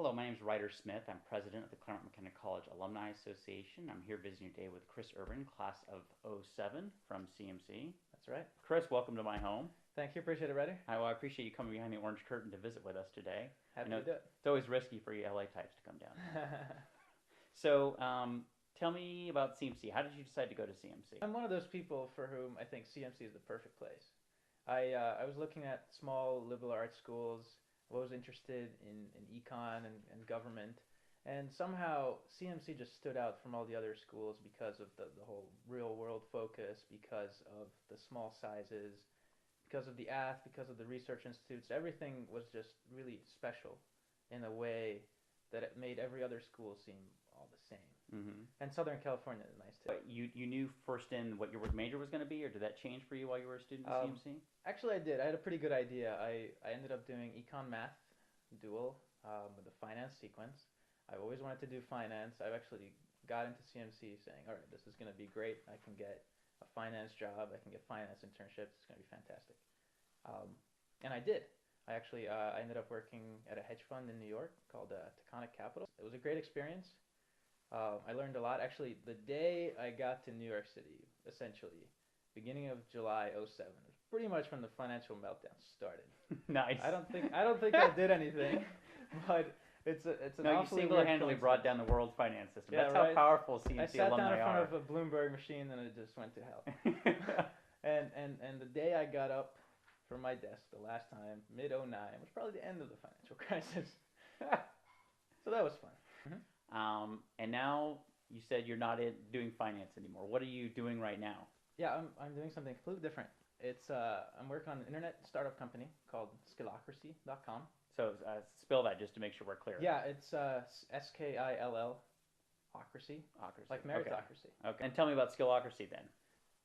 Hello, my name is Ryder Smith. I'm president of the Claremont McKenna College Alumni Association. I'm here visiting today with Chris Urban, class of '07 from CMC. That's right. Chris, welcome to my home. Thank you. Appreciate it, Ryder. I appreciate you coming behind the orange curtain to visit with us today. Happy to do it. It's always risky for you LA types to come down. So, tell me about CMC. How did you decide to go to CMC? I'm one of those people for whom I think CMC is the perfect place. I was looking at small liberal arts schools. I was interested in econ and government. And somehow CMC just stood out from all the other schools because of the whole real world focus, because of the small sizes, because of the because of the research institutes. Everything was just really special in a way that it made every other school seem all the same. Mm-hmm. And Southern California is nice too. You knew first in what your major was going to be, or did that change for you while you were a student at CMC? Actually, I did. I had a pretty good idea. I ended up doing econ math dual with a finance sequence. I've always wanted to do finance. I've actually got into CMC saying, all right, this is going to be great. I can get a finance job. I can get finance internships. It's going to be fantastic. And I did. I ended up working at a hedge fund in New York called Taconic Capital. It was a great experience. I learned a lot. Actually, the day I got to New York City, essentially, beginning of July '07, was pretty much when the financial meltdown started. Nice. I don't think I did anything, but it's an no, you single-handedly brought down the world's finance system. Yeah, That's right? how powerful CMC I sat alumni down in front are. of a Bloomberg machine and it just went to hell. and the day I got up from my desk the last time, mid '09, was probably the end of the financial crisis. So that was fun. Mm-hmm. And now you said you're not doing finance anymore. What are you doing right now? Yeah, I'm doing something completely different. I'm working on an internet startup company called Skillocracy.com. So spell that just to make sure we're clear. Yeah, it's SKILL ocracy, like meritocracy. Okay. And tell me about Skillocracy then.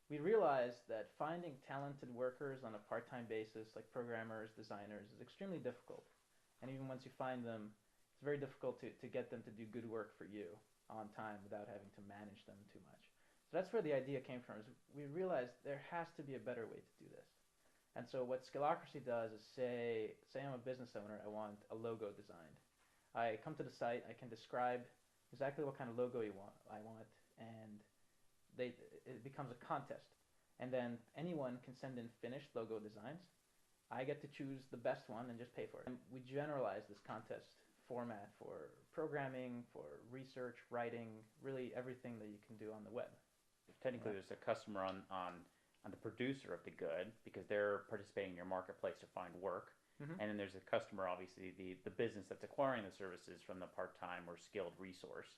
We realized that finding talented workers on a part-time basis, like programmers, designers, is extremely difficult. And even once you find them, it's very difficult to get them to do good work for you on time without having to manage them too much. So that's where the idea came from. Is we realized there has to be a better way to do this. And so what Skillocracy does is say I'm a business owner, I want a logo designed. I come to the site, I can describe exactly what kind of logo I want, and it becomes a contest. And then anyone can send in finished logo designs. I get to choose the best one and just pay for it. And we generalize this contest format for programming, for research, writing, really everything that you can do on the web. Technically, there's a customer on the producer of the good because they're participating in your marketplace to find work. Mm-hmm. And then there's a customer, obviously, the business that's acquiring the services from the part-time or skilled resource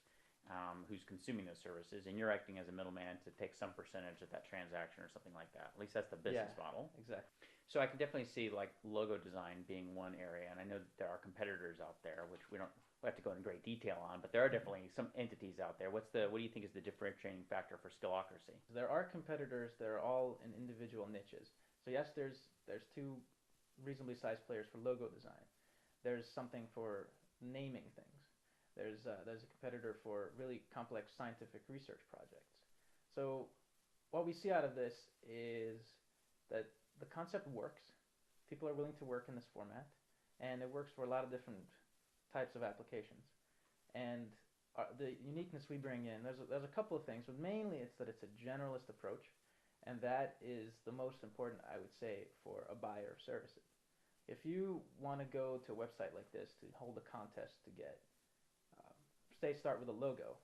who's consuming those services. And you're acting as a middleman to take some percentage of that transaction or something like that. At least that's the business model. Exactly. So I can definitely see like logo design being one area. And I know that there are competitors out there, which we have to go into great detail on, but there are definitely some entities out there. What do you think is the differentiating factor for Skillocracy? There are competitors that are all in individual niches. So yes, there's two reasonably sized players for logo design. There's something for naming things. There's a competitor for really complex scientific research projects. So what we see out of this is that the concept works. People are willing to work in this format, and it works for a lot of different types of applications. And the uniqueness we bring in, there's a couple of things, but mainly it's that it's a generalist approach, and that is the most important, I would say, for a buyer of services. If you want to go to a website like this to hold a contest to get, start with a logo.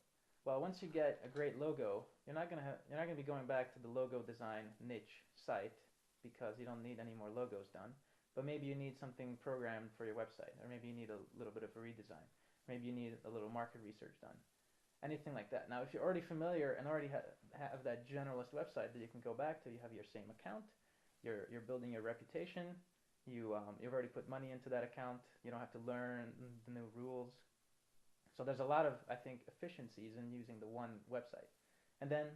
Well, once you get a great logo, you're not gonna be going back to the logo design niche site because you don't need any more logos done. But maybe you need something programmed for your website, or maybe you need a little bit of a redesign. Maybe you need a little market research done. Anything like that. Now, if you're already familiar and already have that generalist website that you can go back to, you have your same account, you're building your reputation, you've already put money into that account, you don't have to learn the new rules. So there's a lot of, I think, efficiencies in using the one website. And then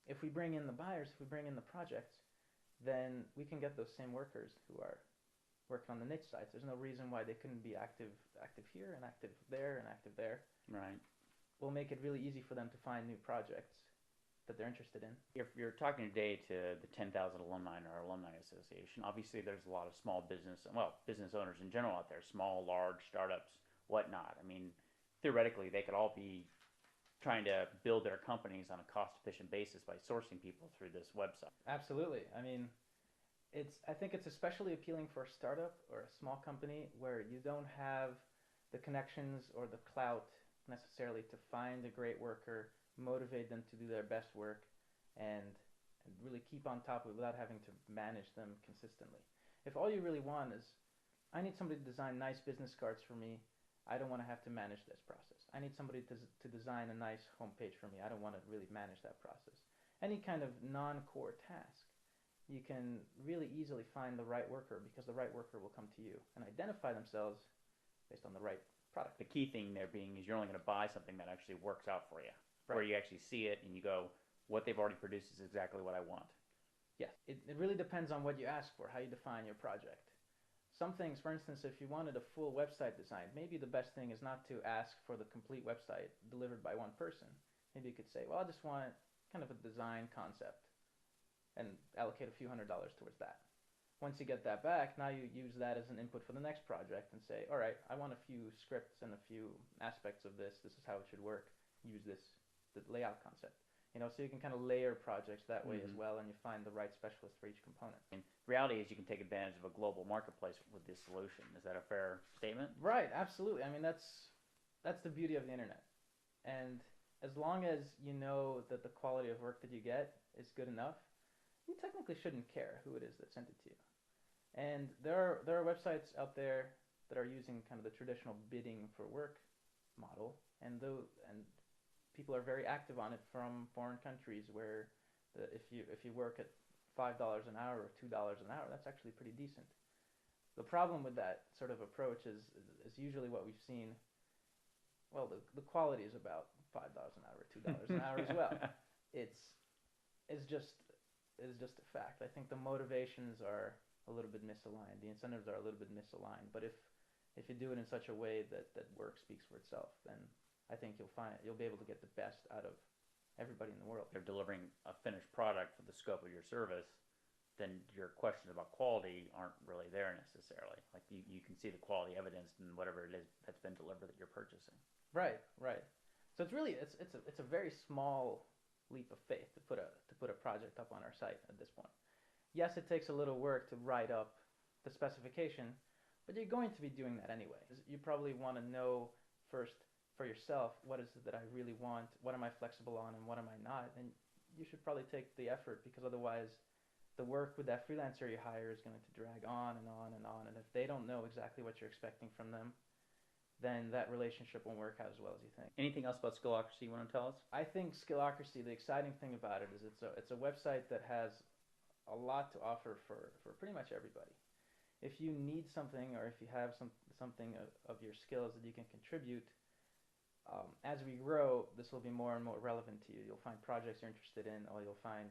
if we bring in the buyers, if we bring in the projects, then we can get those same workers who are working on the niche sites. There's no reason why they couldn't be active here and active there and active there. Right. We'll make it really easy for them to find new projects that they're interested in. If you're talking today to the 10,000 alumni in our alumni association, obviously there's a lot of small business owners in general out there, small, large startups, whatnot. I mean, theoretically, they could all be trying to build their companies on a cost-efficient basis by sourcing people through this website. Absolutely. I mean, I think it's especially appealing for a startup or a small company where you don't have the connections or the clout necessarily to find a great worker, motivate them to do their best work, and really keep on top of it without having to manage them consistently. If all you really want is, I need somebody to design nice business cards for me, I don't want to have to manage this process. I need somebody to design a nice homepage for me, I don't want to really manage that process. Any kind of non-core task, you can really easily find the right worker because the right worker will come to you and identify themselves based on the right product. The key thing there being is you're only going to buy something that actually works out for you, Right. where you actually see it and you go, what they've already produced is exactly what I want. Yes, it really depends on what you ask for, how you define your project. Some things, for instance, if you wanted a full website design, maybe the best thing is not to ask for the complete website delivered by one person. Maybe you could say, well, I just want kind of a design concept and allocate a few $100s towards that. Once you get that back, now you use that as an input for the next project and say, all right, I want a few scripts and a few aspects of this. This is how it should work. Use the layout concept. So you can kind of layer projects that way as well, and you find the right specialist for each component. And reality is you can take advantage of a global marketplace with this solution. Is that a fair statement? Right, absolutely. I mean, that's the beauty of the internet. And as long as you know that the quality of work that you get is good enough, you technically shouldn't care who it is that sent it to you. And there are websites out there that are using kind of the traditional bidding for work model, and people are very active on it from foreign countries where if you work at $5 an hour or $2 an hour, that's actually pretty decent. The problem with that sort of approach is usually what we've seen. Well, the quality is about $5 an hour, $2 an hour as well. It's just a fact. I think the motivations are a little bit misaligned. The incentives are a little bit misaligned. But if you do it in such a way that work speaks for itself, then I think you'll be able to get the best out of everybody in the world. If they're delivering a finished product for the scope of your service, then your questions about quality aren't really there necessarily. Like you can see the quality evidence in whatever it is that's been delivered that you're purchasing. Right. So it's a very small leap of faith to put a project up on our site at this point. Yes, it takes a little work to write up the specification, but you're going to be doing that anyway. You probably want to know first for yourself, what is it that I really want, what am I flexible on, and what am I not, and you should probably take the effort, because otherwise the work with that freelancer you hire is going to drag on and on and on, and if they don't know exactly what you're expecting from them, then that relationship won't work out as well as you think. Anything else about Skillocracy you want to tell us? I think Skillocracy, the exciting thing about it is it's a website that has a lot to offer for pretty much everybody. If you need something, or if you have something of your skills that you can contribute, as we grow, this will be more and more relevant to you. You'll find projects you're interested in, or you'll find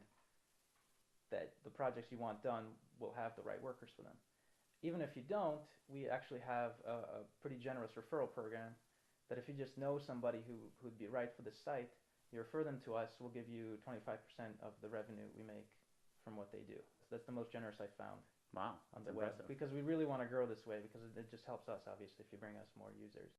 that the projects you want done will have the right workers for them. Even if you don't, we actually have a pretty generous referral program that if you just know somebody who'd be right for this site, you refer them to us, we'll give you 25% of the revenue we make from what they do. So that's the most generous I've found. Wow, On that's the web, impressive. because we really want to grow this way, because it just helps us, obviously, if you bring us more users.